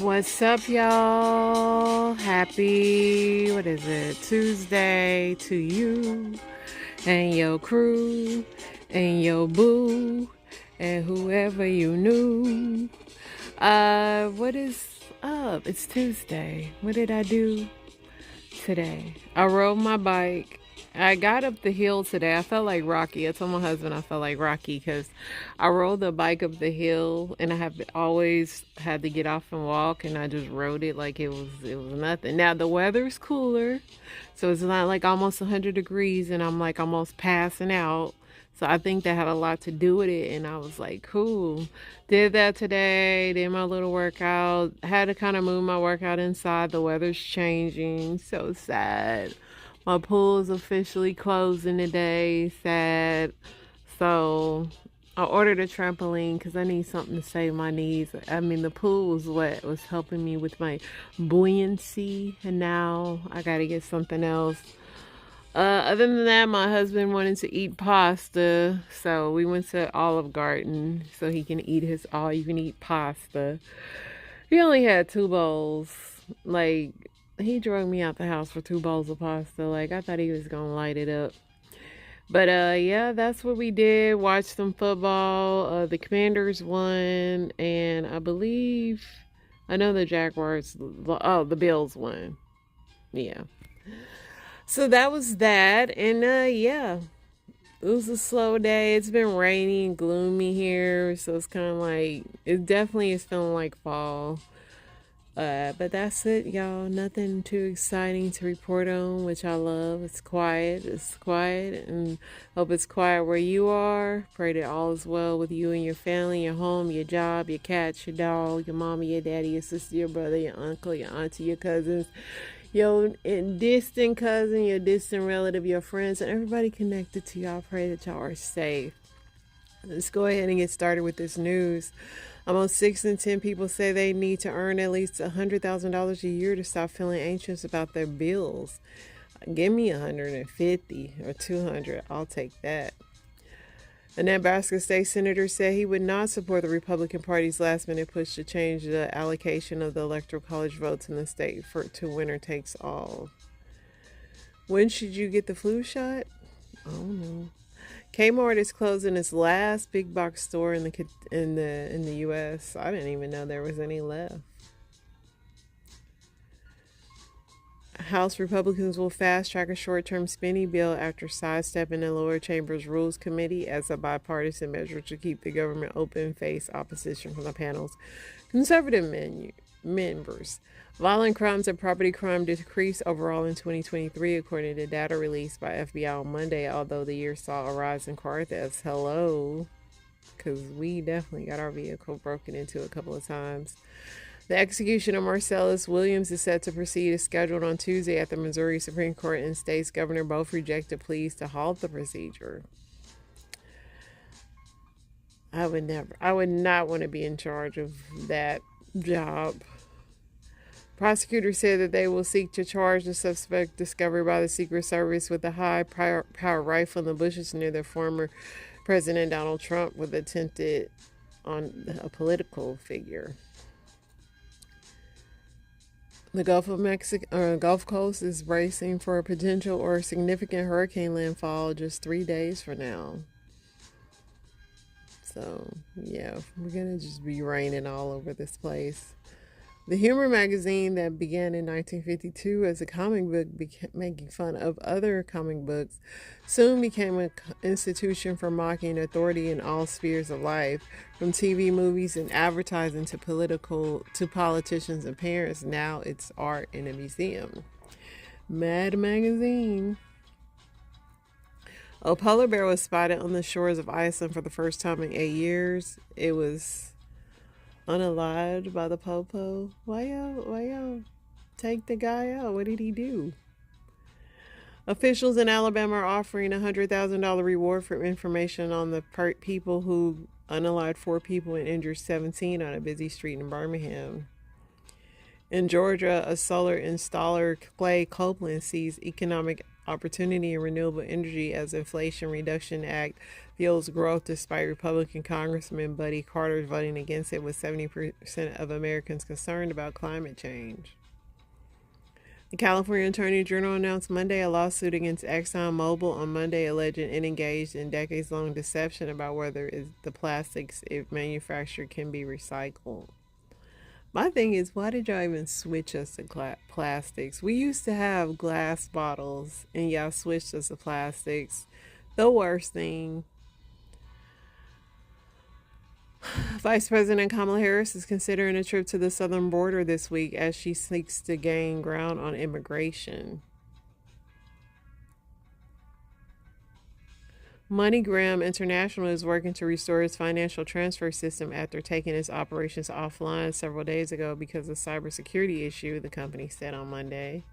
What's up, y'all? Happy, what is it, Tuesday to you and your crew and your boo and whoever you knew. What is up? It's Tuesday. What did I do today? I rode my bike. I got up the hill today. I felt like Rocky. I told my husband I felt like Rocky because I rode the bike up the hill and I have always had to get off and walk, and I just rode it like it was nothing. Now the weather's cooler, so it's not like almost 100 degrees and I'm like almost passing out. So I think that had a lot to do with it, and I was like, cool. Did that today, did my little workout. Had to kind of move my workout inside. The weather's changing. So sad. My pool is officially closing today. Sad. So I ordered a trampoline because I need something to save my knees. I mean, the pool was what was helping me with my buoyancy, and now I got to get something else. Other than that, my husband wanted to eat pasta, so we went to Olive Garden so he can eat his all-you-can-eat pasta. He only had 2 bowls. Like, he drug me out the house for 2 bowls of pasta. Like, I thought he was gonna light it up. But yeah, that's what we did. Watched some football. The Commanders won, and I know the Jaguars. Oh, the Bills won. Yeah. So that was that, and yeah, it was a slow day. It's been rainy and gloomy here, so it's kind of like, it definitely is feeling like fall. But that's it, y'all. Nothing too exciting to report on, which I love. It's quiet. It's quiet, and hope it's quiet where you are. Pray that all is well with you and your family, your home, your job, your cats, your dog, your mama, your daddy, your sister, your brother, your uncle, your auntie, your cousins, your distant cousin, your distant relative, your friends, and everybody connected to y'all. Pray that y'all are safe. Let's go ahead and get started with this news. Almost 6 in 10 people say they need to earn at least $100,000 a year to stop feeling anxious about their bills. Give me 150 or 200. I'll take that. A Nebraska state senator said he would not support the Republican Party's last-minute push to change the allocation of the electoral college votes in the state to winner takes all. When should you get the flu shot? I don't know. Kmart is closing its last big box store in the U.S. I didn't even know there was any left. House Republicans will fast-track a short-term spending bill after sidestepping the lower chamber's Rules Committee as a bipartisan measure to keep the government open, face opposition from the panel's conservative members. Violent crimes and property crime decreased overall in 2023, according to data released by FBI on Monday, although the year saw a rise in car thefts. Hello, because we definitely got our vehicle broken into a couple of times. The execution of Marcellus Williams is set to proceed as scheduled on Tuesday at the Missouri Supreme Court, and state's governor both rejected pleas to halt the procedure. I would not want to be in charge of that job. Prosecutors said that they will seek to charge the suspect discovered by the Secret Service with a high-power rifle in the bushes near the former President Donald Trump with attempted on a political figure. The Gulf Coast is bracing for a potential or significant hurricane landfall just 3 days from now. So, yeah, we're going to just be raining all over this place. The humor magazine that began in 1952 as a comic book making fun of other comic books soon became an institution for mocking authority in all spheres of life, from TV, movies, and advertising to politicians and parents. Now it's art in a museum. Mad Magazine. A polar bear was spotted on the shores of Iceland for the first time in 8 years. It was unalived by the popo. Why y'all take the guy out? What did he do? Officials in Alabama are offering a $100,000 reward for information on the people who unalived 4 people and injured 17 on a busy street in Birmingham. In Georgia, a solar installer, Clay Copeland, sees economic opportunity in renewable energy as Inflation Reduction Act fuels growth despite Republican Congressman Buddy Carter voting against it, with 70% of Americans concerned about climate change. The California Attorney General announced Monday a lawsuit against ExxonMobil on Monday, alleging it engaged in decades-long deception about whether the plastics it manufactured can be recycled. My thing is, why did y'all even switch us to plastics? We used to have glass bottles, and y'all switched us to plastics. The worst thing. Vice President Kamala Harris is considering a trip to the southern border this week as she seeks to gain ground on immigration. MoneyGram International is working to restore its financial transfer system after taking its operations offline several days ago because of cybersecurity issue, the company said on Monday.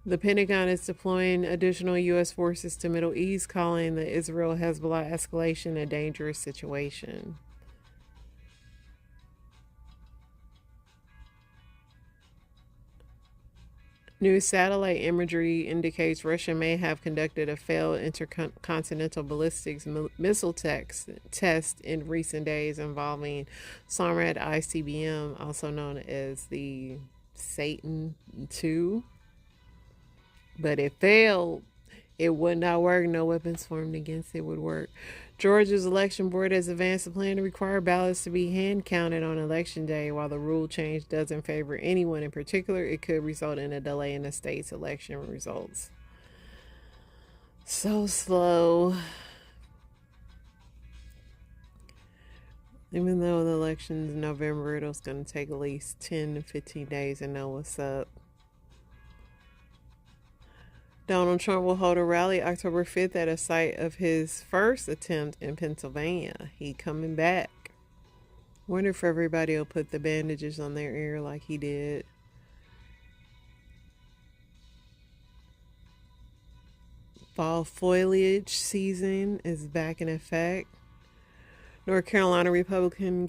The Pentagon is deploying additional U.S. forces to Middle East, calling the Israel-Hezbollah escalation a dangerous situation. New satellite imagery indicates Russia may have conducted a failed intercontinental ballistic missile test in recent days involving SAMRAD ICBM, also known as the Satan II. But it failed. It would not work. No weapons formed against it would work. Georgia's election board has advanced a plan to require ballots to be hand counted on election day. While the rule change doesn't favor anyone in particular, it could result in a delay in the state's election results. So slow. Even though the election's in November, it's going to take at least 10 to 15 days to know what's up. Donald Trump will hold a rally October 5th at a site of his first attempt in Pennsylvania. He coming back. Wonder if everybody will put the bandages on their ear like he did. Fall foliage season is back in effect. North Carolina Republican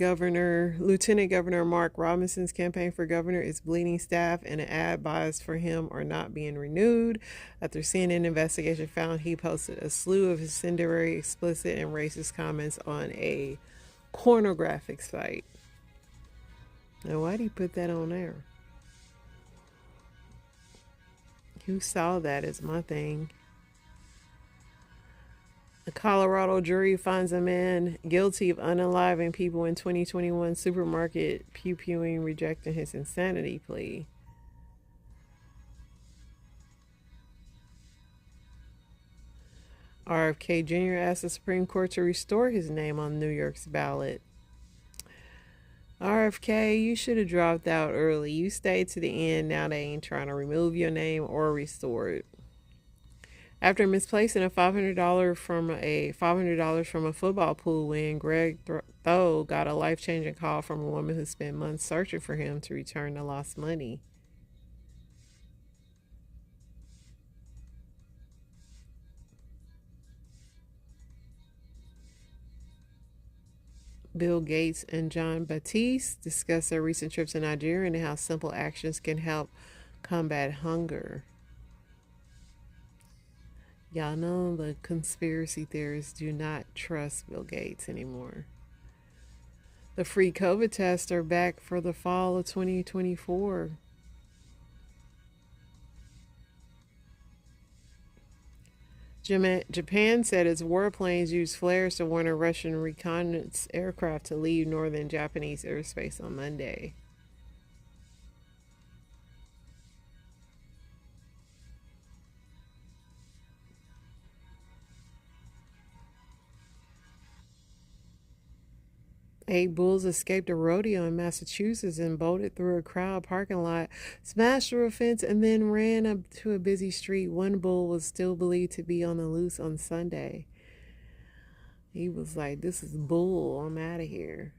Lieutenant Governor Mark Robinson's campaign for governor is bleeding staff, and an ad bias for him are not being renewed after CNN investigation found he posted a slew of incendiary, explicit, and racist comments on a pornographic site. Now, why did he put that on there? Who saw that is my thing. A Colorado jury finds a man guilty of unaliving people in 2021 supermarket pew-pewing, rejecting his insanity plea. RFK Jr. asked the Supreme Court to restore his name on New York's ballot. RFK, you should have dropped out early. You stayed to the end. Now they ain't trying to remove your name or restore it. After misplacing a $500 from a football pool win, Greg Thoe got a life-changing call from a woman who spent months searching for him to return the lost money. Bill Gates and John Batiste discuss their recent trips to Nigeria and how simple actions can help combat hunger. Y'all know the conspiracy theorists do not trust Bill Gates anymore. The free COVID tests are back for the fall of 2024. Japan said its warplanes used flares to warn a Russian reconnaissance aircraft to leave northern Japanese airspace on Monday. Eight bulls escaped a rodeo in Massachusetts and bolted through a crowd parking lot, smashed through a fence, and then ran up to a busy street. One bull was still believed to be on the loose on Sunday. He was like, "This is bull. I'm out of here."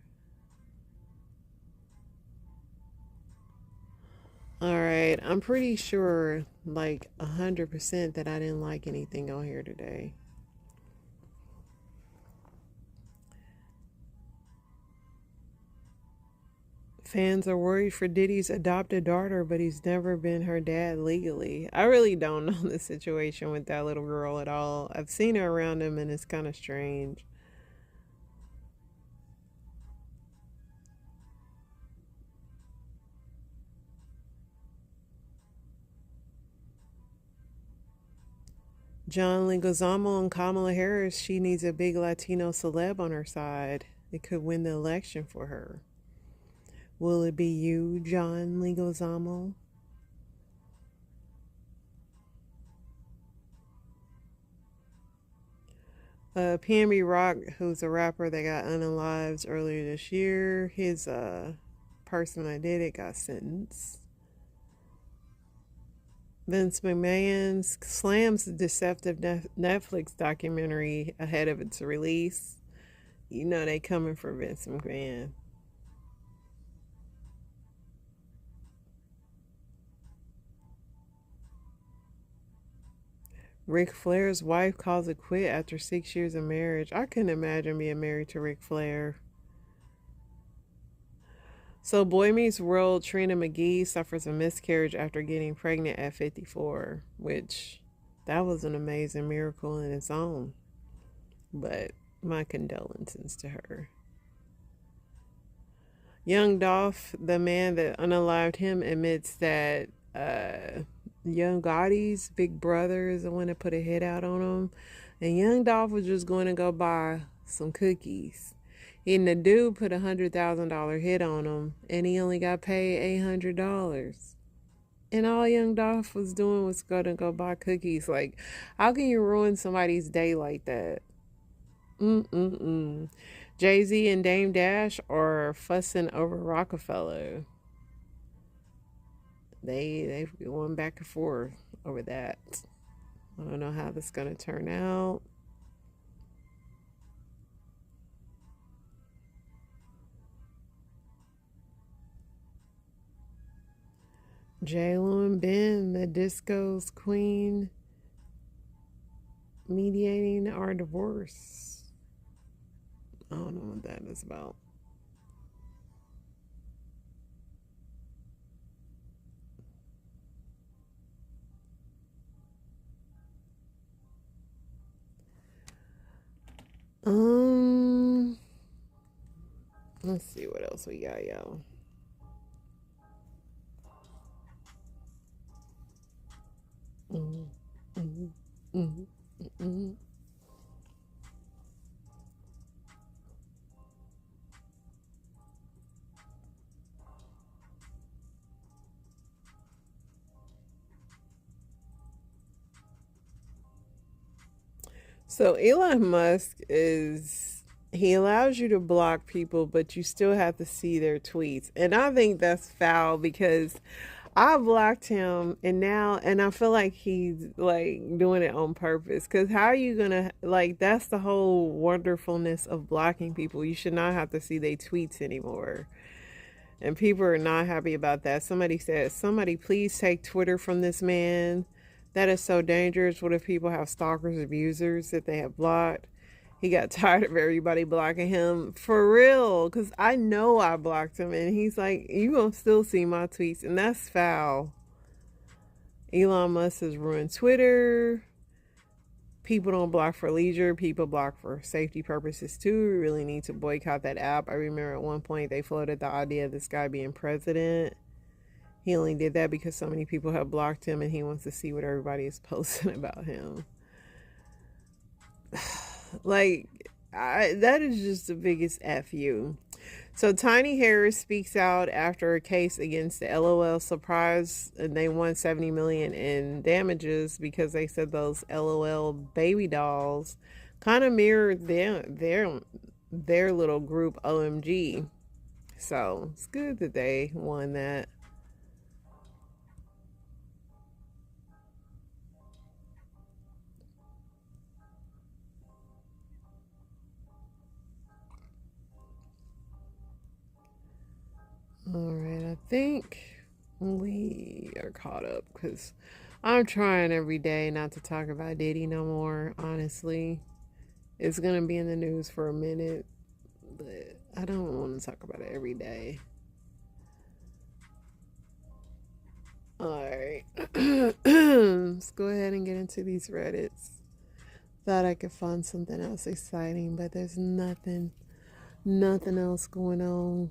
All right, I'm pretty sure, like 100%, that I didn't like anything on here today. Fans are worried for Diddy's adopted daughter, but he's never been her dad legally. I really don't know the situation with that little girl at all. I've seen her around him and it's kind of strange. John Leguizamo and Kamala Harris, she needs a big Latino celeb on her side. It could win the election for her. Will it be you, John Leguizamo? PNB Rock, who's a rapper that got unalived earlier this year, his person that did it got sentenced. Vince McMahon slams the deceptive Netflix documentary ahead of its release. You know they coming for Vince McMahon. Ric Flair's wife calls it quit after 6 years of marriage. I couldn't imagine being married to Ric Flair. So, Boy Meets World, Trina McGee suffers a miscarriage after getting pregnant at 54, which that was an amazing miracle in its own. But my condolences to her. Young Dolph, the man that unalived him, admits that Young Gotti's big brother is the one that put a hit out on him. And Young Dolph was just going to go buy some cookies. And the dude put $100,000 hit on him, and he only got paid $800. And all Young Dolph was doing was going to go buy cookies. Like, how can you ruin somebody's day like that? Jay-Z and Dame Dash are fussing over Rockefeller. They've going back and forth over that. I don't know how this is going to turn out. J-Lo and Ben, the disco's queen, mediating our divorce. I don't know what that is about. Let's see what else we got, y'all. So Elon Musk he allows you to block people, but you still have to see their tweets. And I think that's foul because I blocked him and I feel like he's like doing it on purpose. Cause how are you gonna, like, that's the whole wonderfulness of blocking people. You should not have to see their tweets anymore. And people are not happy about that. Somebody said, somebody please take Twitter from this man. That is so dangerous. What if people have stalkers, abusers that they have blocked? He got tired of everybody blocking him. For real. Because I know I blocked him. And he's like, you gonna still see my tweets. And that's foul. Elon Musk has ruined Twitter. People don't block for leisure. People block for safety purposes too. We really need to boycott that app. I remember at one point they floated the idea of this guy being president. He only did that because so many people have blocked him and he wants to see what everybody is posting about him. Like, that is just the biggest FU. So Tiny Harris speaks out after a case against the LOL Surprise, and they won $70 million in damages because they said those LOL baby dolls kind of mirrored their little group OMG. So it's good that they won that. All right, I think we are caught up because I'm trying every day not to talk about Diddy no more, honestly. It's going to be in the news for a minute, but I don't want to talk about it every day. Alright. Let's go ahead and get into these Reddits. Thought I could find something else exciting, but there's nothing else going on.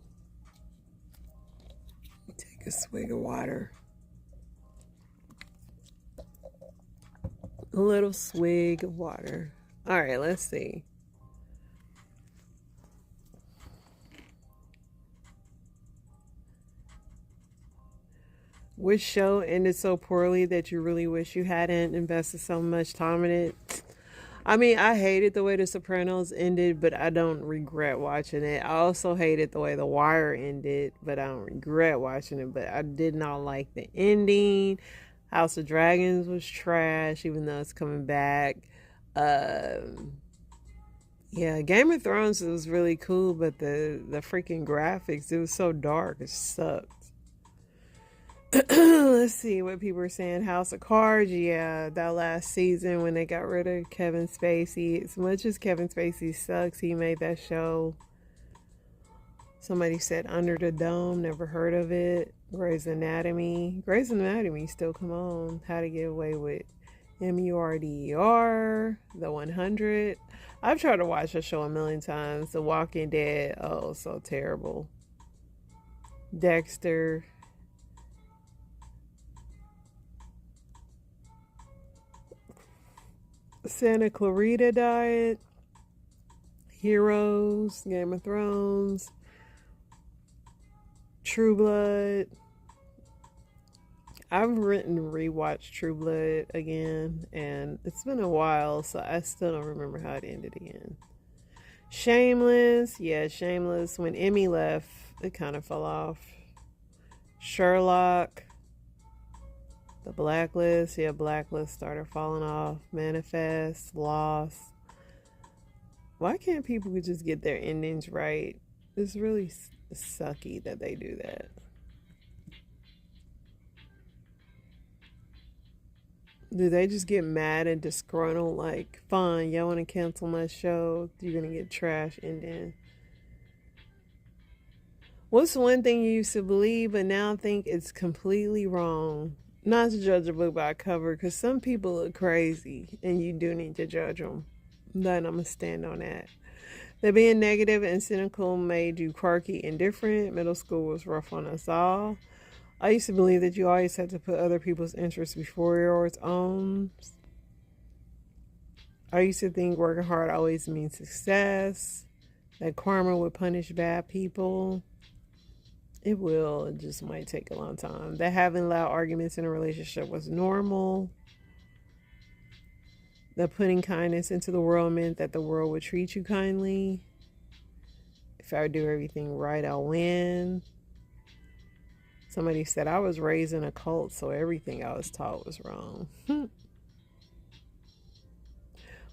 Take a swig of water. A little swig of water. Alright, let's see. Which show ended so poorly that you really wish you hadn't invested so much time in it? I mean, I hated the way The Sopranos ended, but I don't regret watching it. I also hated the way The Wire ended, but I don't regret watching it. But I did not like the ending. House of Dragons was trash, even though it's coming back. Yeah, Game of Thrones was really cool, but the freaking graphics, it was so dark. It sucked. Let's see what people are saying. House of Cards, yeah, that last season when they got rid of Kevin Spacey. As much as Kevin Spacey sucks, he made that show. Somebody said Under the Dome, never heard of it. Grey's Anatomy. Grey's Anatomy still come on. How to Get Away with Murder, The 100. I've tried to watch the show a million times. The Walking Dead, oh, so terrible. Dexter. Santa Clarita Diet, Heroes, Game of Thrones, True Blood. I've written rewatched True Blood again, and it's been a while, so I still don't remember how it ended again. Shameless, yeah, Shameless. When Emmy left, it kind of fell off. Sherlock. The Blacklist, yeah, Blacklist started falling off. Manifest, Lost. Why can't people just get their endings right? It's really sucky that they do that. Do they just get mad and disgruntled? Like, fine, y'all want to cancel my show? You're going to get trash ending. What's one thing you used to believe but now think it's completely wrong? Not to judge a book by a cover, because some people look crazy and you do need to judge them. Then I'm going to stand on that. That being negative and cynical made you quirky and different. Middle school was rough on us all. I used to believe that you always had to put other people's interests before yours own. I used to think working hard always means success. That karma would punish bad people. It will. It just might take a long time. That having loud arguments in a relationship was normal. That putting kindness into the world meant that the world would treat you kindly. If I do everything right, I'll win. Somebody said I was raised in a cult, so everything I was taught was wrong.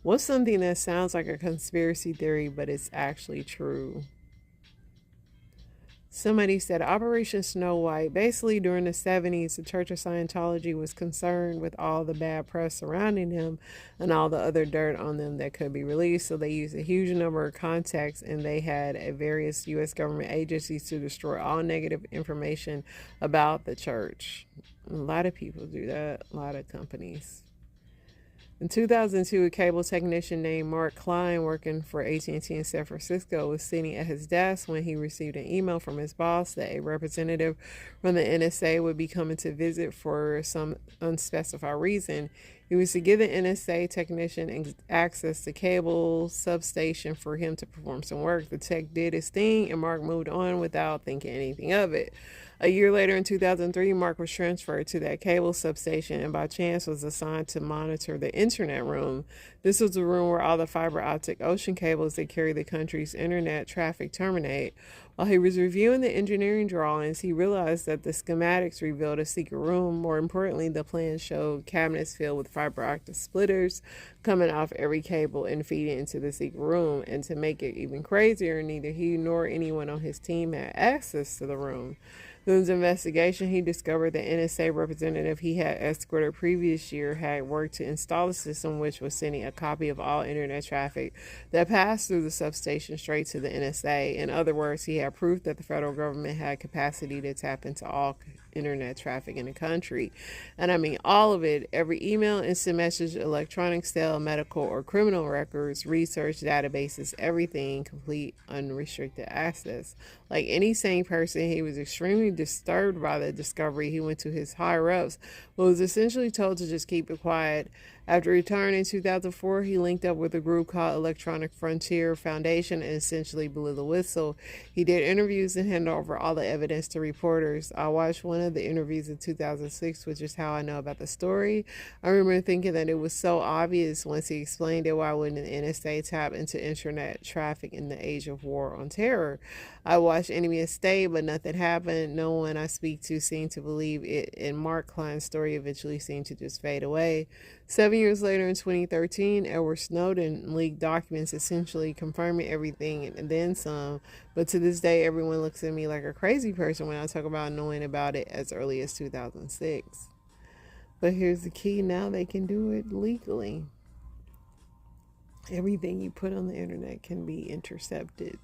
What's something that sounds like a conspiracy theory, but it's actually true? Somebody said Operation Snow White. Basically, during the 70s, the Church of Scientology was concerned with all the bad press surrounding them and all the other dirt on them that could be released. So they used a huge number of contacts, and they had various U.S. government agencies to destroy all negative information about the church. A lot of people do that, a lot of companies. In 2002, a cable technician named Mark Klein, working for AT&T in San Francisco, was sitting at his desk when he received an email from his boss that a representative from the NSA would be coming to visit for some unspecified reason. He was to give the NSA technician access to cable substation for him to perform some work. The tech did his thing, and Mark moved on without thinking anything of it. A year later, in 2003, Mark was transferred to that cable substation and by chance was assigned to monitor the internet room. This was the room where all the fiber optic ocean cables that carry the country's internet traffic terminate. While he was reviewing the engineering drawings, he realized that the schematics revealed a secret room. More importantly, the plans showed cabinets filled with fiber optic splitters coming off every cable and feeding into the secret room. And to make it even crazier, neither he nor anyone on his team had access to the room. Through his investigation, he discovered the NSA representative he had escorted previous year had worked to install a system which was sending a copy of all internet traffic that passed through the substation straight to the NSA. In other words, he had proof that the federal government had capacity to tap into all internet traffic in the country. And I mean all of it, every email, instant message, electronic sale, medical or criminal records, research, databases, everything, complete unrestricted access. Like any sane person, he was extremely disturbed by the discovery. He went to his higher ups, but was essentially told to just keep it quiet. After returning in 2004, he linked up with a group called Electronic Frontier Foundation and essentially blew the whistle. He did interviews and handed over all the evidence to reporters. I watched one of the interviews in 2006, which is how I know about the story. I remember thinking that it was so obvious once he explained it. Why wouldn't the NSA tap into internet traffic in the age of war on terror? I watched Enemy of State, but nothing happened. No one I speak to seemed to believe it, and Mark Klein's story eventually seemed to just fade away. 7 years later, in 2013, Edward Snowden leaked documents essentially confirming everything and then some. But to this day, everyone looks at me like a crazy person when I talk about knowing about it as early as 2006. But here's the key: now they can do it legally. Everything you put on the internet can be intercepted.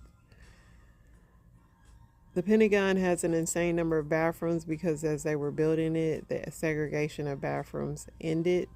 The Pentagon has an insane number of bathrooms because as they were building it, the segregation of bathrooms ended.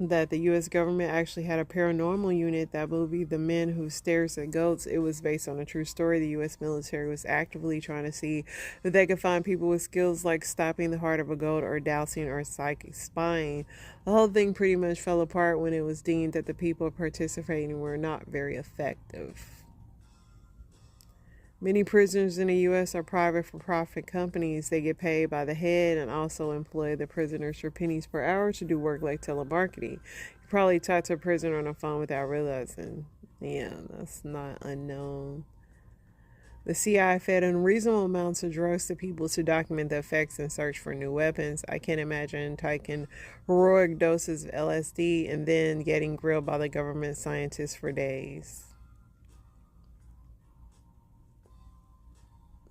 That the U.S. government actually had a paranormal unit. That movie, The Men Who Stares at Goats, it was based on a true story. The U.S. military was actively trying to see if they could find people with skills like stopping the heart of a goat or dowsing or psychic spying. The whole thing pretty much fell apart when it was deemed that the people participating were not very effective. Many prisoners in the U.S. are private for-profit companies. They get paid by the head and also employ the prisoners for pennies per hour to do work like telemarketing. You probably talk to a prisoner on the phone without realizing. Yeah, that's not unknown. The CIA fed unreasonable amounts of drugs to people to document the effects and search for new weapons. I can't imagine taking heroic doses of LSD and then getting grilled by the government scientists for days.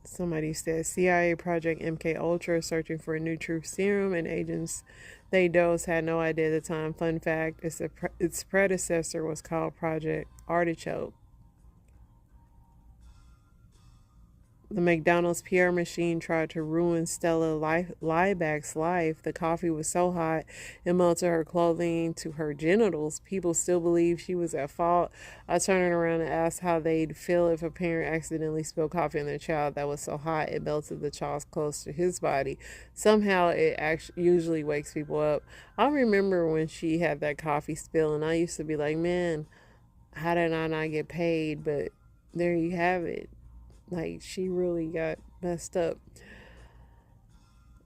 Somebody said CIA Project MK Ultra searching for a new truth serum, and agents they dosed had no idea at the time. Fun fact: its predecessor was called Project Artichoke. The McDonald's PR machine tried to ruin Stella Liebeck's life. The coffee was so hot it melted her clothing to her genitals. People still believe she was at fault. I turned around and asked how they'd feel if a parent accidentally spilled coffee on their child that was so hot it melted the child's clothes to his body. Somehow it actually usually wakes people up. I remember when she had that coffee spill, and I used to be like, man, how did I not get paid? But there you have it. Like, she really got messed up.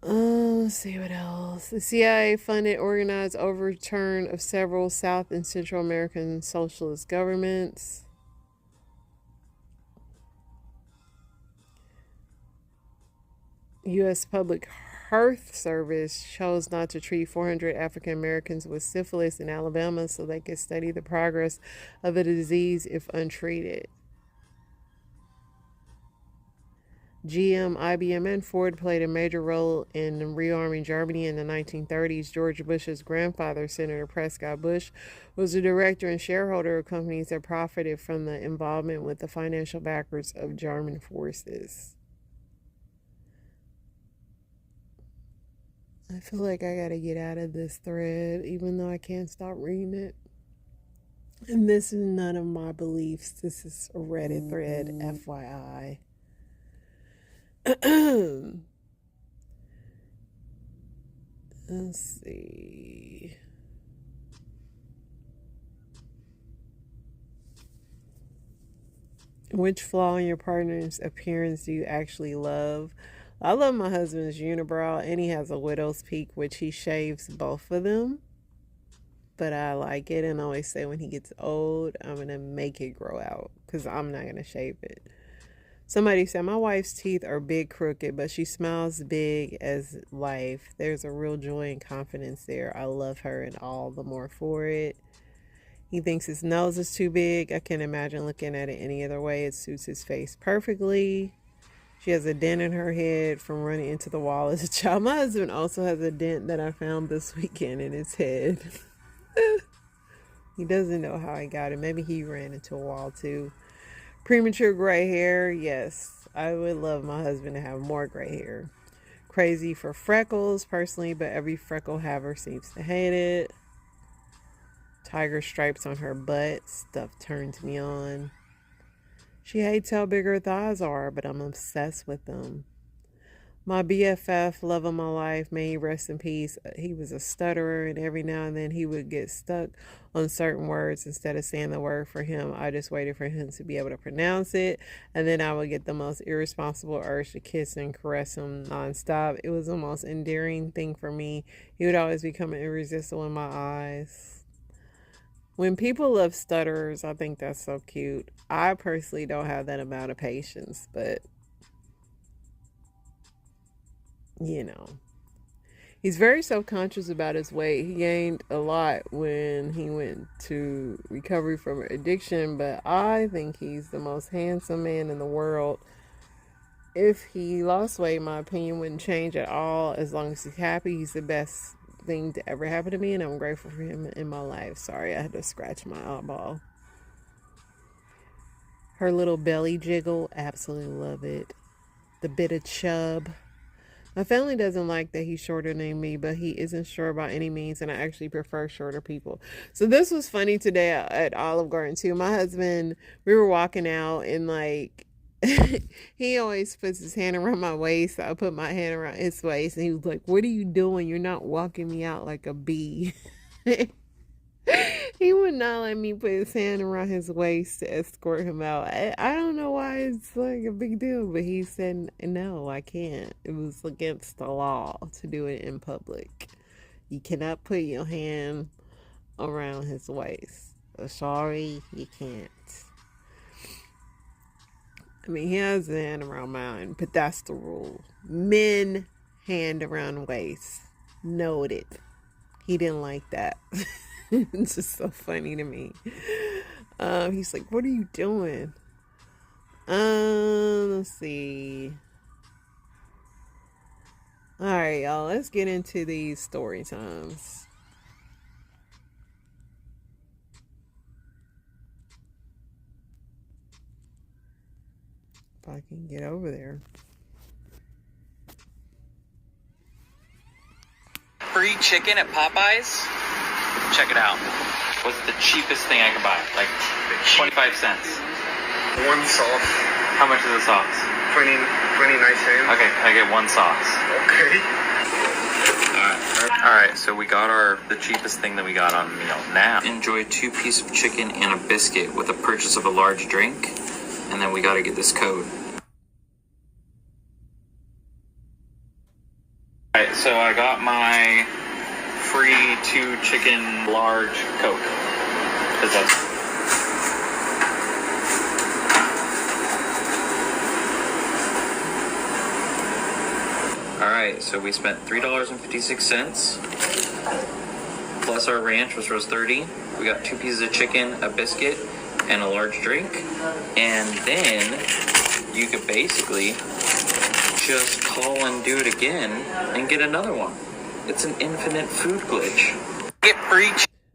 Let's see what else. The CIA funded organized overturn of several South and Central American socialist governments. U.S. Public Health Service chose not to treat 400 African Americans with syphilis in Alabama so they could study the progress of the disease if untreated. GM, IBM, and Ford played a major role in rearming Germany in the 1930s. George Bush's grandfather, Senator Prescott Bush, was a director and shareholder of companies that profited from the involvement with the financial backers of German forces. I feel like I gotta get out of this thread, even though I can't stop reading it. And this is none of my beliefs. This is a Reddit thread, FYI. Let's see. Which flaw in your partner's appearance do you actually love? I love my husband's unibrow, and he has a widow's peak, which he shaves both of them. But I like it, and I always say when he gets old, I'm going to make it grow out because I'm not going to shave it. Somebody said, my wife's teeth are big crooked, but she smiles big as life. There's a real joy and confidence there. I love her and all the more for it. He thinks his nose is too big. I can't imagine looking at it any other way. It suits his face perfectly. She has a dent in her head from running into the wall as a child. My husband also has a dent that I found this weekend in his head. He doesn't know how I got it. Maybe he ran into a wall too. Premature gray hair. Yes, I would love my husband to have more gray hair. Crazy for freckles personally, but every freckle haver seems to hate it. Tiger stripes on her butt. Stuff turns me on. She hates how big her thighs are, but I'm obsessed with them. My BFF, love of my life, may he rest in peace. He was a stutterer, and every now and then he would get stuck on certain words. Instead of saying the word for him, I just waited for him to be able to pronounce it, and then I would get the most irresponsible urge to kiss and caress him nonstop. It was the most endearing thing for me. He would always become irresistible in my eyes. When people love stutterers, I think that's so cute. I personally don't have that amount of patience, but you know. He's very self-conscious about his weight. He gained a lot when he went to recovery from addiction, but I think he's the most handsome man in the world. If he lost weight, my opinion wouldn't change at all. As long as he's happy, he's the best thing to ever happen to me, and I'm grateful for him in my life. Sorry, I had to scratch my eyeball. Her little belly jiggle, absolutely love it. The bit of chub. My family doesn't like that he's shorter than me, but he isn't short by any means, and I actually prefer shorter people. So this was funny today at Olive Garden too. My husband, we were walking out, and like he always puts his hand around my waist. So I put my hand around his waist, and he was like, "What are you doing? You're not walking me out like a bee." He would not let me put his hand around his waist to escort him out. I don't know why it's like a big deal, but he said, no, I can't. It was against the law to do it in public. You cannot put your hand around his waist. Sorry, you can't. I mean, he has a hand around mine, but that's the rule. Men, hand around waist. Noted. He didn't like that. It's just so funny to me. He's like, what are you doing? Let's see. All right, y'all. Let's get into these story times. If I can get over there. Free chicken at Popeyes? Check it out. What's the cheapest thing I can buy? Like 25 cents. One sauce. How much is the sauce? 29 cents. Okay, I get one sauce. Okay. Alright, so we got the cheapest thing that we got on meal. Now, enjoy 2 pieces of chicken and a biscuit with a purchase of a large drink. And then we gotta get this code. Alright, so I got my free 2 chicken large Coke. Cause that's Alright, so we spent $3.56 plus our ranch, which was $30. We got 2 pieces of chicken, a biscuit, and a large drink. And then you could basically just call and do it again and get another one. It's an infinite food glitch. Get free.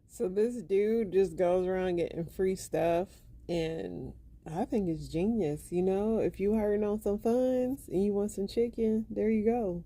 So this dude just goes around getting free stuff, and I think it's genius. You know, if you hurting on some funds and you want some chicken, there you go.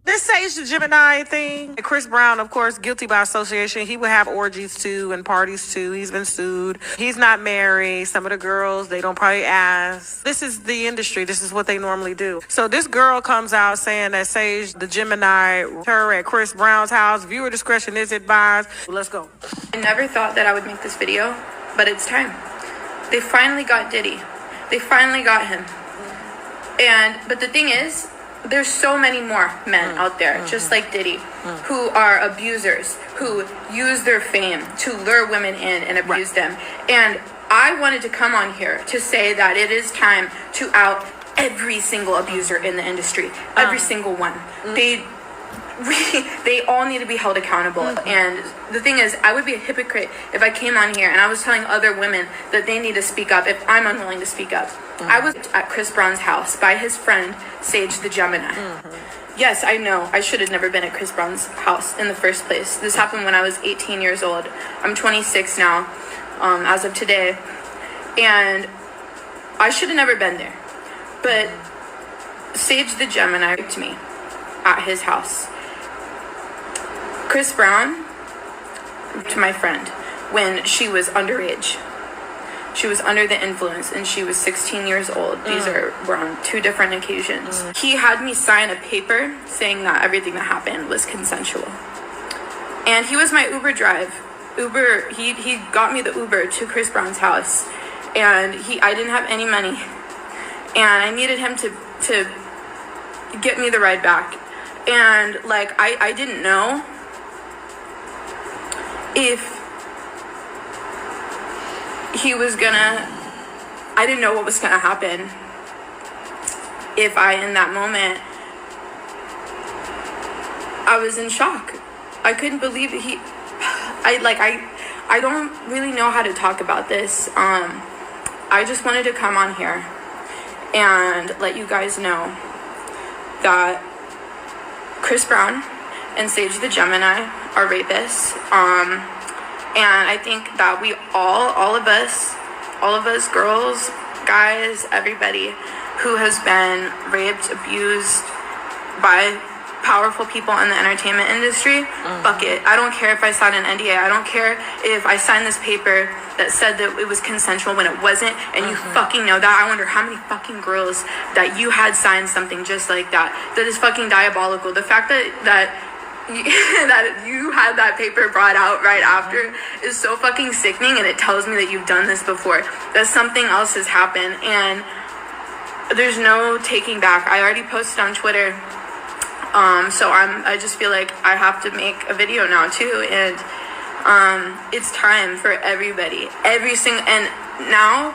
This Sage the Gemini thing. Chris Brown, of course, guilty by association. He would have orgies too and parties too. He's been sued. He's not married. Some of the girls, they don't probably ask. This is the industry. This is what they normally do. So this girl comes out saying that Sage the Gemini, her at Chris Brown's house. Viewer discretion is advised. Let's go. I never thought that I would make this video, but it's time. They finally got Diddy. They finally got him. But the thing is, there's so many more men out there, just like Diddy, who are abusers, who use their fame to lure women in and abuse them. And I wanted to come on here to say that it is time to out every single abuser in the industry, every single one. they all need to be held accountable. And the thing is, I would be a hypocrite if I came on here and I was telling other women that they need to speak up if I'm unwilling to speak up. I was at Chris Brown's house by his friend Sage the Gemini. Yes, I know I should have never been at Chris Brown's house in the first place. This happened when I was 18 years old. I'm 26 now, as of today, and I should have never been there. But Sage the Gemini raped me at his house. Chris Brown, to my friend, when she was underage. She was under the influence and she was 16 years old. These were on 2 different occasions. He had me sign a paper saying that everything that happened was consensual. And he was my Uber drive. He got me the Uber to Chris Brown's house. And I didn't have any money. And I needed him to get me the ride back. And like, I didn't know if he was gonna, I didn't know what was gonna happen if in that moment, I was in shock. I couldn't believe it. I don't really know how to talk about this. I just wanted to come on here and let you guys know that Chris Brown and Sage the Gemini are rapists. And I think that we all of us, girls, guys, everybody who has been raped, abused by powerful people in the entertainment industry, fuck it. I don't care if I signed an NDA. I don't care if I signed this paper that said that it was consensual when it wasn't, and you fucking know that. I wonder how many fucking girls that you had signed something just like that. That is fucking diabolical. The fact that you had that paper brought out right after is so fucking sickening, and it tells me that you've done this before, that something else has happened, and there's no taking back. I already posted on Twitter, so I just feel like I have to make a video now too, and it's time for everybody, and now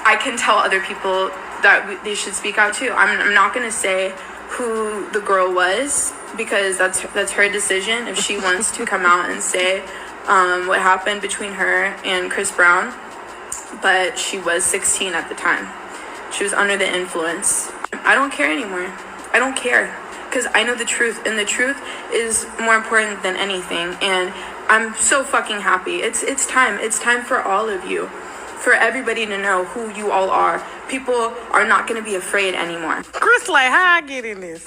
I can tell other people that they should speak out too. I'm not gonna say who the girl was, because that's her decision if she wants to come out and say what happened between her and Chris Brown. But she was 16 at the time. She was under the influence. I don't care anymore. I don't care, because I know the truth, and the truth is more important than anything. And I'm so fucking happy. It's time. It's time for all of you, for everybody to know who you all are. People are not going to be afraid anymore. Chris, like, how I get in this?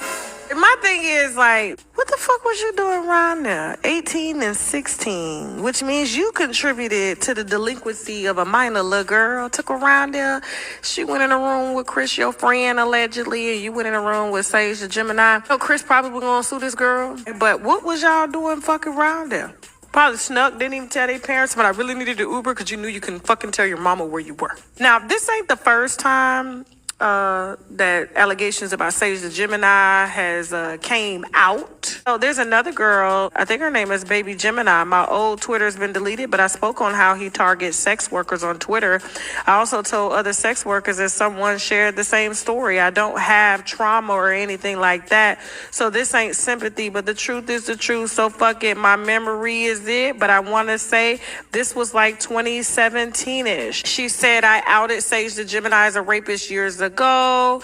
My thing is, like, what the fuck was you doing around there? 18 and 16, which means you contributed to the delinquency of a minor little girl. Took her around there. She went in a room with Chris, your friend, allegedly, and you went in a room with Sage the Gemini. So Chris probably was going to sue this girl. But what was y'all doing fucking around there? Probably snuck, didn't even tell their parents, but I really needed an Uber because you knew you couldn't fucking tell your mama where you were. Now, this ain't the first time that allegations about Sage the Gemini has came out. So there's another girl, I think her name is Baby Gemini. My old Twitter's been deleted, but I spoke on how he targets sex workers on Twitter. I also told other sex workers that someone shared the same story. I don't have trauma or anything like that, so this ain't sympathy, but the truth is the truth. So fuck it, my memory is it, but I want to say this was like 2017-ish. She said I outed Sage the Gemini as a rapist years ago.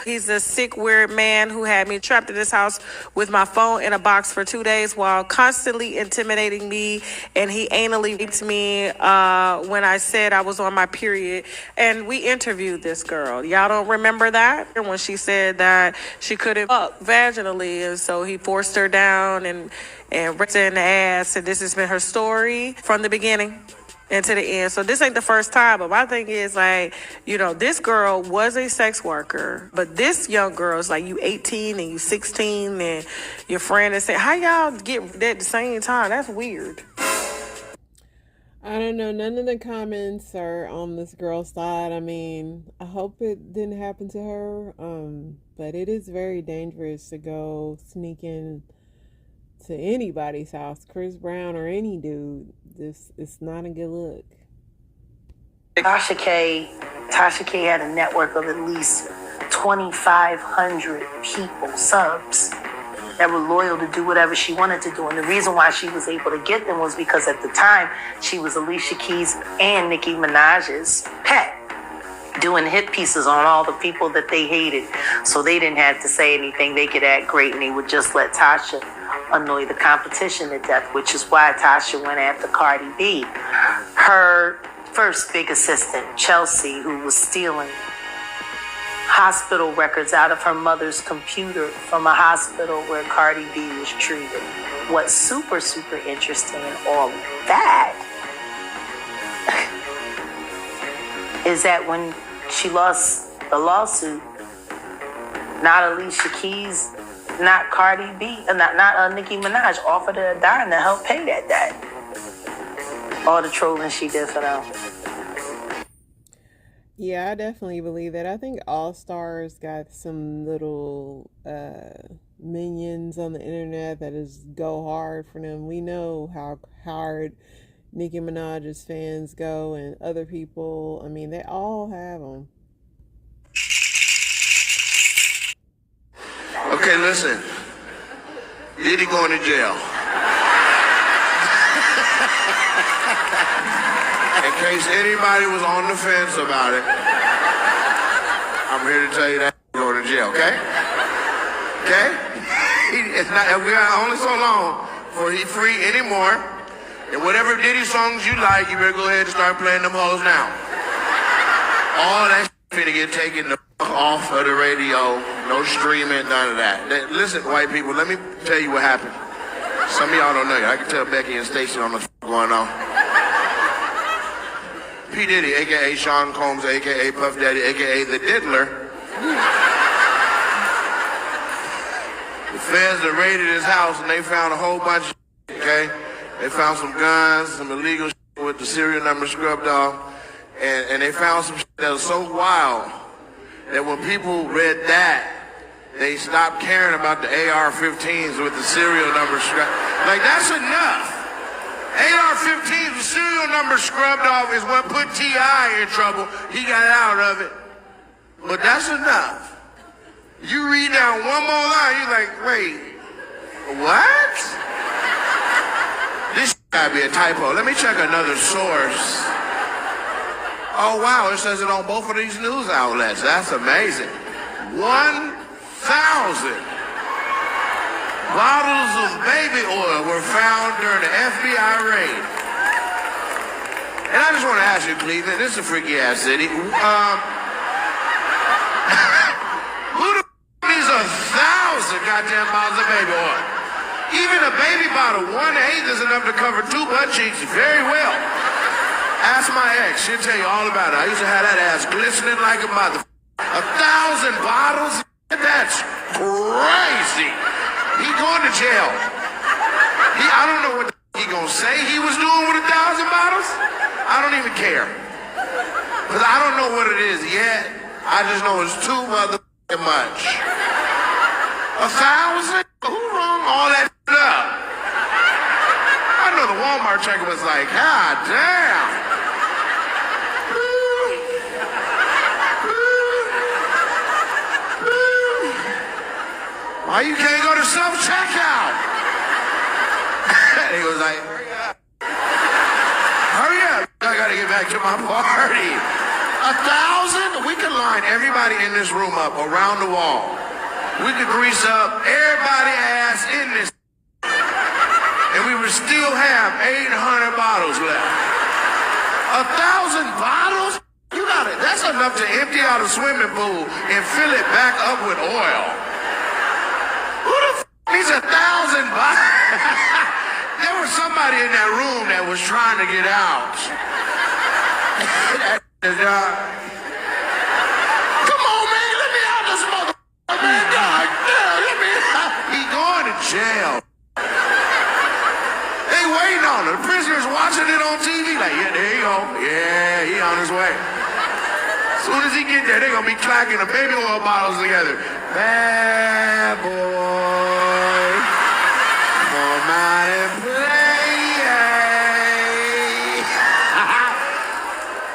He's a sick, weird man who had me trapped in his house with my phone in a box for 2 days while constantly intimidating me, and he anally raped me when I said I was on my period. And we interviewed this girl. Y'all don't remember that? When she said that she couldn't fuck vaginally, and so he forced her down and raped her in the ass, and this has been her story from the beginning and to the end. So this ain't the first time, but my thing is, like, you know, this girl was a sex worker, but this young girl is like, you 18 and you 16 and your friend is saying, how y'all get that at the same time? That's weird. I don't know. None of the comments are on this girl's side. I mean, I hope it didn't happen to her. But it is very dangerous to go sneak in to anybody's house, Chris Brown or any dude. It's not a good look. Tasha K had a network of at least 2,500 people, subs. that were loyal to do whatever she wanted to do. And the reason why she was able to get them was because at the time she was Alicia Keys and Nicki Minaj's pet, doing hit pieces on all the people that they hated. So they didn't have to say anything. They could act great and they would just let Tasha annoy the competition to death, which is why Tasha went after Cardi B. Her first big assistant, Chelsea, who was stealing hospital records out of her mother's computer from a hospital where Cardi B was treated. What's super, super interesting in all of that is that when she lost the lawsuit, not Alicia Keys, not Cardi B, not Nicki Minaj offered her a dime to help pay that debt. All the trolling she did for them. Yeah, I definitely believe that. I think All Stars got some little minions on the internet that is go hard for them. We know how hard Nicki Minaj's fans go and other people. I mean, they all have them. Okay, listen. Diddy going to jail. In case anybody was on the fence about it, I'm here to tell you that he's going to jail, okay? Okay? It's not, we got only so long before he's free anymore. And whatever Diddy songs you like, you better go ahead and start playing them hoes now. All that shit finna get taken the off of the radio. No streaming, none of that. Listen, white people, let me tell you what happened. Some of y'all don't know. I can tell Becky and Stacey on what's going on. P. Diddy, a.k.a. Sean Combs, a.k.a. Puff Daddy, a.k.a. The Diddler. The feds that raided his house and they found a whole bunch of shit, okay? They found some guns, some illegal shit with the serial number scrubbed off. And they found some shit that was so wild that when people read that, they stopped caring about the AR-15s with the serial number scrubbed. Like, that's enough. AR-15s with serial number scrubbed off is what put T.I. in trouble. He got out of it. But that's enough. You read down one more line, you're like, wait, what? This gotta be a typo. Let me check another source. Oh, wow, it says it on both of these news outlets. That's amazing. 1,000 bottles of baby oil were found during the FBI raid. And I just want to ask you, Cleveland, this is a freaky ass city. Who the needs 1,000 goddamn bottles of baby oil? Even a baby bottle, 1/8 is enough to cover 2 butt cheeks very well. Ask my ex, she'll tell you all about it. I used to have that ass glistening like a mother. 1,000 bottles? That's crazy. He going to jail. I don't know what he gonna say he was doing with 1,000 bottles. I don't even care. Because I don't know what it is yet. I just know it's too motherfucking much. 1,000? Who rung all that up? I know the Walmart checker was like, God damn. Why you can't go to self-checkout? He was like, hurry up. I gotta get back to my party. 1,000? We could line everybody in this room up around the wall. We could grease up everybody's ass in this. And we would still have 800 bottles left. 1,000 bottles? You got it. That's enough to empty out a swimming pool and fill it back up with oil. Needs 1,000 bottles. There was somebody in that room that was trying to get out. Come on, man, let me out this motherfucker, man. God, let me out. He going to jail. They waiting on him. The prisoner's watching it on TV. Like, yeah, there you go. Yeah, he on his way. As soon as he get there, they're going to be clacking the baby oil bottles together. Bad boy, come out and play.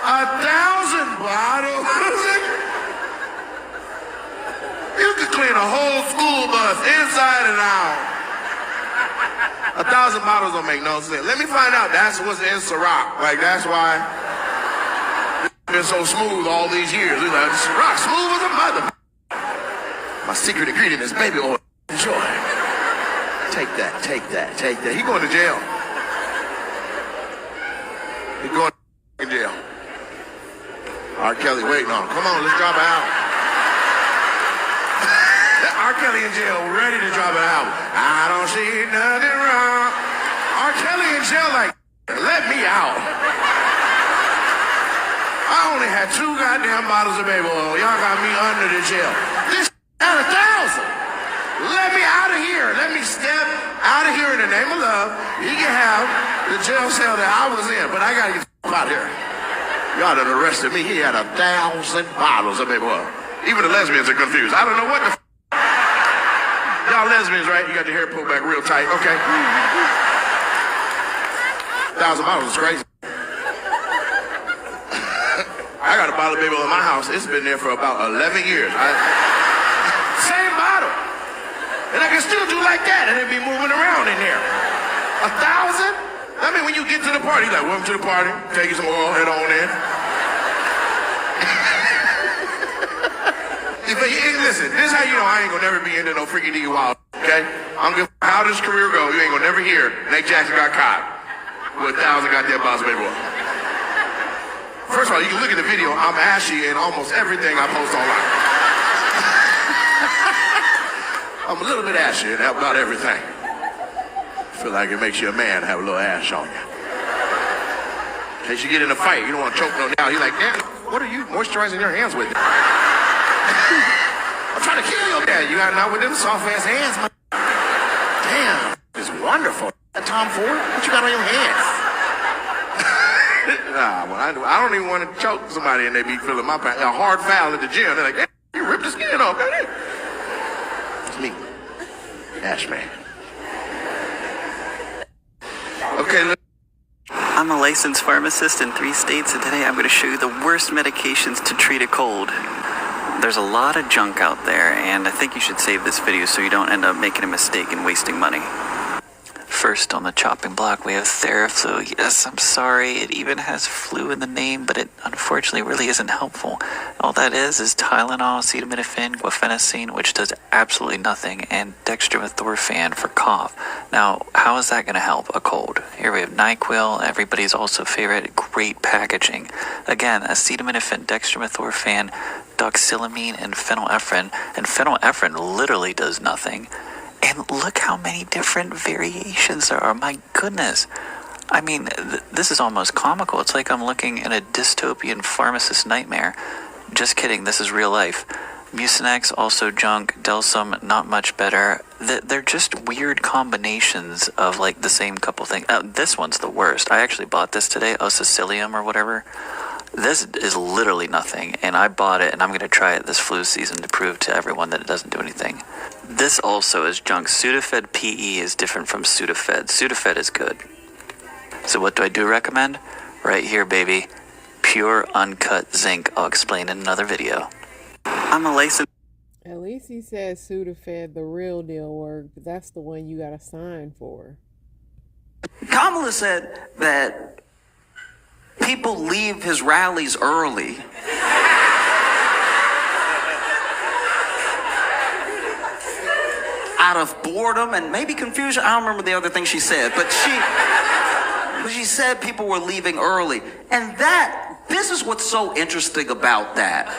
1,000 bottles? You could clean a whole school bus inside and out. 1,000 bottles don't make no sense. Let me find out that's what's in Ciroc. Like, that's why it's been so smooth all these years. It's like, Ciroc, smooth as a mother. My secret ingredient is baby oil. Enjoy. Take that, take that, take that. He going to jail. He going to jail. R. Kelly waiting on him. Come on, let's drop an album. R. Kelly in jail, ready to drop an album. I don't see nothing wrong. R. Kelly in jail like, let me out. I only had 2 goddamn bottles of baby oil. Y'all got me under the jail. This at 1,000. Let me out of here. Let me step out of here in the name of love. He can have the jail cell that I was in, but I gotta get out of here. Y'all done arrested me. He had 1,000 bottles of baby oil. Even the lesbians are confused. I don't know what the y'all lesbians, right? You got your hair pulled back real tight. Okay. 1,000 bottles is crazy. I got a bottle of baby oil in my house. It's been there for about 11 years. Same bottle. And I can still do like that and it be moving around in there. 1,000? I mean, when you get to the party, like, welcome to the party, take you some oil, head on in. Listen, this is how you know I ain't gonna never be into no freaky D wild, okay? I'm gonna how this career go, you ain't gonna never hear Nate Jackson got caught with 1,000 goddamn bottles of baby oil. First of all, you can look at the video, I'm ashy in almost everything I post online. I'm a little bit ashy in about everything. Feel like it makes you a man to have a little ash on you. In case you get in a fight, you don't want to choke no down. You're like, damn, what are you moisturizing your hands with? I'm trying to kill you, Dad. You got not with them soft ass hands, man. Damn, it's wonderful. Tom Ford, what you got on your hands? Nah, well, I don't even want to choke somebody and they be feeling my pain. A hard foul at the gym. They're like, damn, you ripped the skin off. It's me, Ash Man. Okay, I'm a licensed pharmacist in 3 states, and today I'm going to show you the worst medications to treat a cold. There's a lot of junk out there, and I think you should save this video so you don't end up making a mistake and wasting money. First on the chopping block, we have Theraflu. Yes, I'm sorry, it even has flu in the name, but it unfortunately really isn't helpful. All that is Tylenol, acetaminophen, guaifenesin, which does absolutely nothing, and dextromethorphan for cough. Now, how is that going to help a cold? Here we have NyQuil, everybody's also favorite, great packaging. Again, acetaminophen, dextromethorphan, doxylamine, and phenylephrine. And phenylephrine literally does nothing. And look how many different variations there are. My goodness. I mean, this is almost comical. It's like I'm looking at a dystopian pharmacist nightmare. Just kidding. This is real life. Mucinex, also junk. Delsum, not much better. They're just weird combinations of like the same couple things. This one's the worst. I actually bought this today. Sicilium or whatever. This is literally nothing, and I bought it, and I'm going to try it this flu season to prove to everyone that it doesn't do anything. This also is junk. Sudafed PE is different from Sudafed. Sudafed is good. So what do I recommend? Right here, baby. Pure uncut zinc. I'll explain in another video. I'm a licensed... At least he said Sudafed, the real deal worked. That's the one you got to sign for. Kamala said that people leave his rallies early out of boredom and maybe confusion. I don't remember the other thing she said, but she said people were leaving early. And this is what's so interesting about that.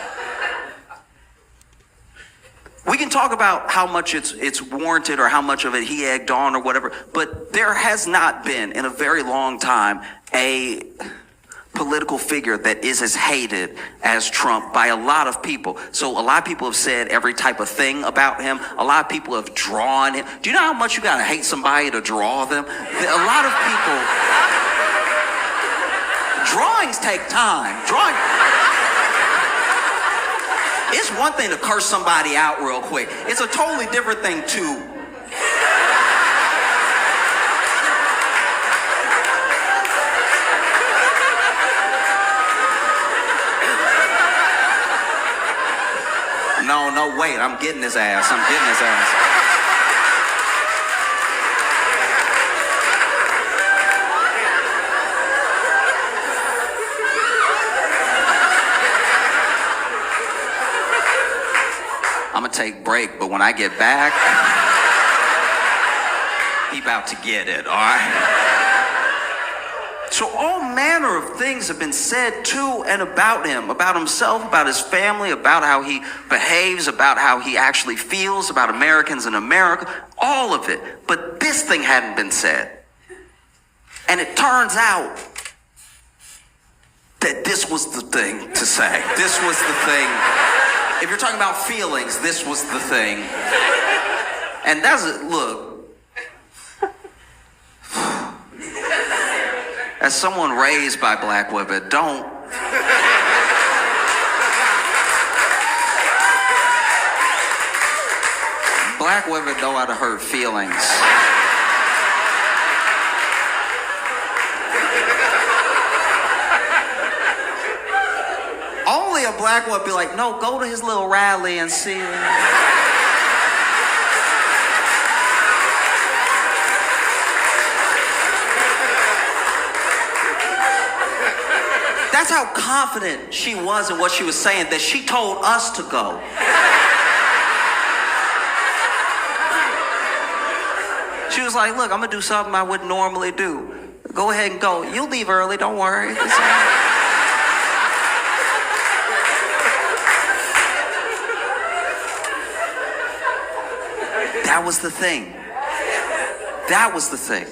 We can talk about how much it's warranted or how much of it he egged on or whatever, but there has not been in a very long time a political figure that is as hated as Trump by a lot of people. So a lot of people have said every type of thing about him. A lot of people have drawn him. Do you know how much you gotta hate somebody to draw them? A lot of people, drawings take time. It's one thing to curse somebody out real quick. It's a totally different thing to No, wait, I'm getting his ass. take break, but when I get back, he about to get it, all right? So all manner of things have been said to and about him, about himself, about his family, about how he behaves, about how he actually feels, about Americans in America, all of it. But this thing hadn't been said. And it turns out that this was the thing to say. This was the thing. If you're talking about feelings, this was the thing. And that's it. Look. As someone raised by black women, don't. Black women know how to hurt feelings. Only a black woman would be like, no, go to his little rally and see. That's how confident she was in what she was saying, that she told us to go. She was like, look, I'm going to do something I wouldn't normally do. Go ahead and go. You'll leave early, don't worry. That was the thing. That was the thing.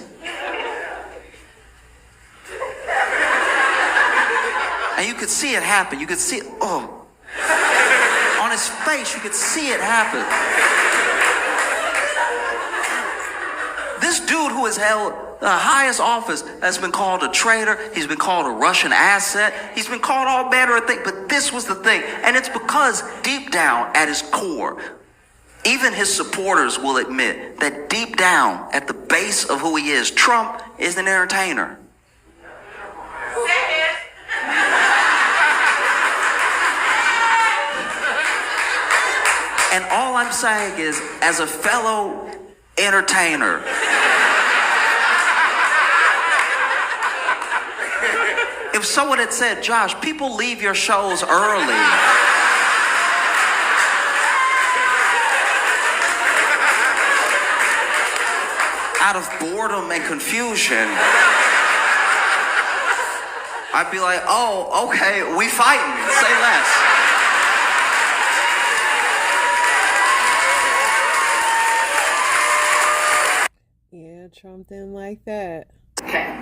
And you could see it happen. You could see it, on his face, you could see it happen. This dude who has held the highest office has been called a traitor. He's been called a Russian asset. He's been called all manner of things. But this was the thing. And it's because deep down at his core, even his supporters will admit that deep down at the base of who he is, Trump is an entertainer. And all I'm saying is, as a fellow entertainer, if someone had said, Josh, people leave your shows early out of boredom and confusion, I'd be like, oh, okay, we fighting, say less. Yeah, Trump didn't like that. Okay.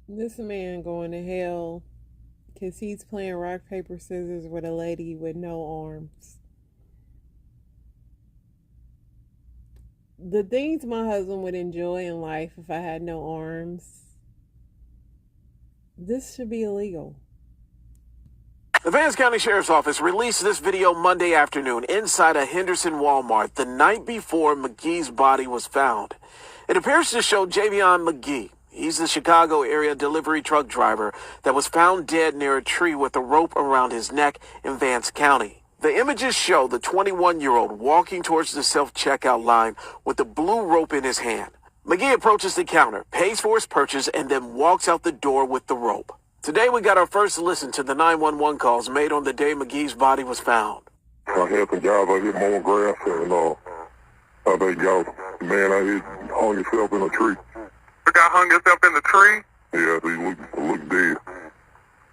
This man going to hell because he's playing rock, paper, scissors with a lady with no arms. The things my husband would enjoy in life if I had no arms, this should be illegal. The Vance County Sheriff's Office released this video Monday afternoon inside a Henderson Walmart the night before McGee's body was found. It appears to show Javion McGee. He's the Chicago area delivery truck driver that was found dead near a tree with a rope around his neck in Vance County. The images show the 21-year-old walking towards the self-checkout line with the blue rope in his hand. McGee approaches the counter, pays for his purchase, and then walks out the door with the rope. Today we got our first listen to the 911 calls made on the day McGee's body was found. I had some guys out here mowing grass, and they got the man out here hung himself in a tree. The guy hung himself in the tree? Yeah, he looked dead.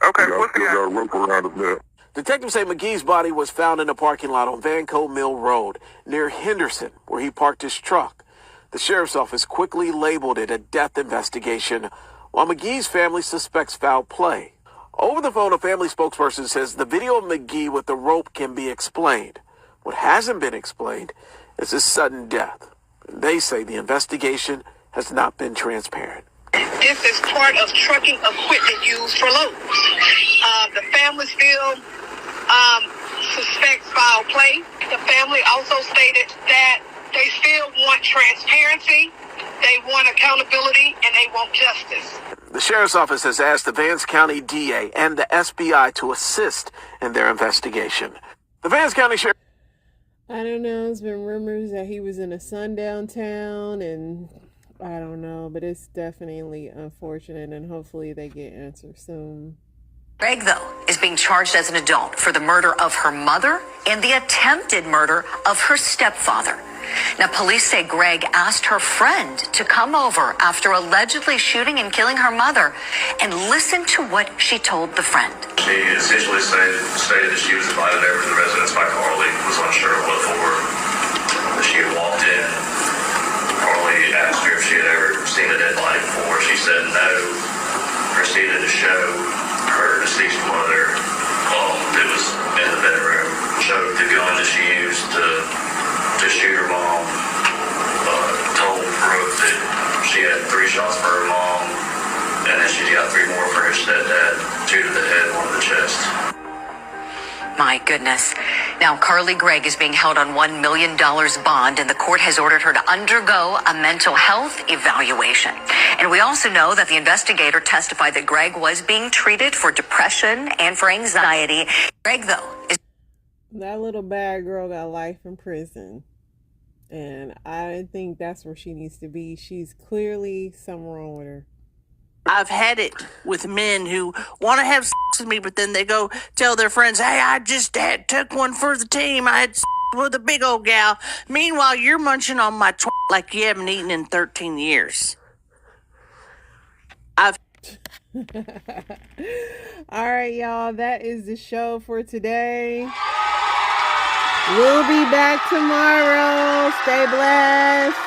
Okay, Still got a rope around his neck. Detectives say McGee's body was found in a parking lot on Vanco Mill Road near Henderson, where he parked his truck. The sheriff's office quickly labeled it a death investigation, while McGee's family suspects foul play. Over the phone, a family spokesperson says the video of McGee with the rope can be explained. What hasn't been explained is his sudden death. And they say the investigation has not been transparent. This is part of trucking equipment used for loads. The family still suspects foul play, The family also stated that they still want transparency, they want accountability, and they want justice. The sheriff's office has asked the Vance County DA and the SBI to assist in their investigation. The Vance County Sheriff... I don't know. There's been rumors that he was in a sundown town, and I don't know, but it's definitely unfortunate, and hopefully they get answers soon. Greg, though, is being charged as an adult for the murder of her mother and the attempted murder of her stepfather. Now, police say Greg asked her friend to come over after allegedly shooting and killing her mother, and listen to what she told the friend. She essentially stated that she was invited over to the residence by Carly, was unsure what for. That she had walked in. Carly asked her if she had ever seen a dead body before. She said no. Proceeded to show her deceased mother that was in the bedroom. Showed the gun that she used to shoot her mom. Told Brooke that she had 3 shots for her mom, and then she got 3 more for her stepdad, 2 to the head, 1 to the chest. My goodness. Now, Carly Gregg is being held on $1 million bond, and the court has ordered her to undergo a mental health evaluation. And we also know that the investigator testified that Gregg was being treated for depression and for anxiety. Gregg, though, is... That little bad girl got life in prison. And I think that's where she needs to be. She's clearly something wrong with her. I've had it with men who want to have sex with me, but then they go tell their friends, hey, I just took one for the team. I had sex with a big old gal. Meanwhile, you're munching on my like you haven't eaten in 13 years. All right, y'all. That is the show for today. We'll be back tomorrow. Stay blessed.